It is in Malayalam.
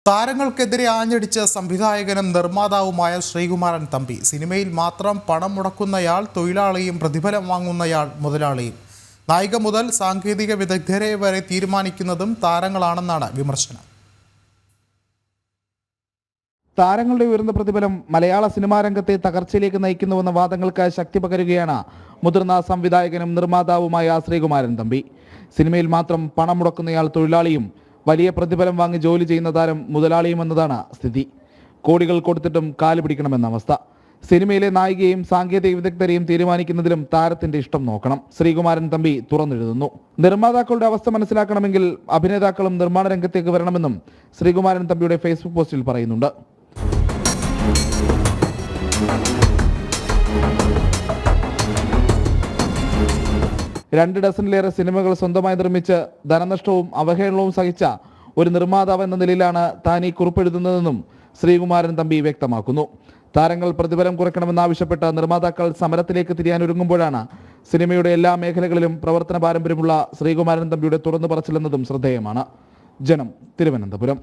താരങ്ങൾക്കെതിരെ ആഞ്ഞടിച്ച സംവിധായകനും നിർമ്മാതാവുമായ ശ്രീകുമാരൻ തമ്പി. സിനിമയിൽ മാത്രം പണം മുടക്കുന്നയാൾ തൊഴിലാളിയും പ്രതിഫലം വാങ്ങുന്നയാൾ മുതലാളിയും. നായിക മുതൽ സാങ്കേതിക വിദഗ്ധരെ വരെ തീരുമാനിക്കുന്നതും താരങ്ങളാണെന്നാണ് വിമർശനം. താരങ്ങളുടെ ഉയർന്ന പ്രതിഫലം മലയാള സിനിമാ രംഗത്തെ തകർച്ചയിലേക്ക് നയിക്കുന്നുവെന്ന വാദങ്ങൾക്ക് ശക്തി പകരുകയാണ് മുതിർന്ന സംവിധായകനും നിർമ്മാതാവുമായ ശ്രീകുമാരൻ തമ്പി. സിനിമയിൽ മാത്രം പണം മുടക്കുന്നയാൾ തൊഴിലാളിയും വലിയ പ്രതിഫലം വാങ്ങി ജോലി ചെയ്യുന്ന താരം മുതലാളിയും എന്നതാണ് സ്ഥിതി. കോടികൾ കൊടുത്തിട്ടും കാല് പിടിക്കണമെന്ന അവസ്ഥ. സിനിമയിലെ നായികയും സാങ്കേതിക വിദഗ്ധരെയും തീരുമാനിക്കുന്നതിലും താരത്തിന്റെ ഇഷ്ടം നോക്കണം. ശ്രീകുമാരൻ തമ്പി തുറന്നെഴുതുന്നു. നിർമ്മാതാക്കളുടെ അവസ്ഥ മനസ്സിലാക്കണമെങ്കിൽ അഭിനേതാക്കളും നിർമ്മാണ രംഗത്തേക്ക് വരണമെന്നും ശ്രീകുമാരൻ തമ്പിയുടെ ഫേസ്ബുക്ക് പോസ്റ്റിൽ പറയുന്നുണ്ട്. രണ്ട് ഡസനിലേറെ സിനിമകൾ സ്വന്തമായി നിർമ്മിച്ച് ധനനഷ്ടവും അവഹേളനവും സഹിച്ച ഒരു നിർമ്മാതാവ് എന്ന നിലയിലാണ് താൻ ഈ കുറിപ്പെഴുതുന്നതെന്നും ശ്രീകുമാരൻ തമ്പി വ്യക്തമാക്കുന്നു. താരങ്ങൾ പ്രതിഫലം കുറയ്ക്കണമെന്നാവശ്യപ്പെട്ട് നിർമ്മാതാക്കൾ സമരത്തിലേക്ക് തിരിയാനൊരുങ്ങുമ്പോഴാണ് സിനിമയുടെ എല്ലാ മേഖലകളിലും പ്രവർത്തന പാരമ്പര്യമുള്ള ശ്രീകുമാരൻ തമ്പിയുടെ തുറന്നു പറച്ചിലെന്നതും ശ്രദ്ധേയമാണ്. ജനം, തിരുവനന്തപുരം.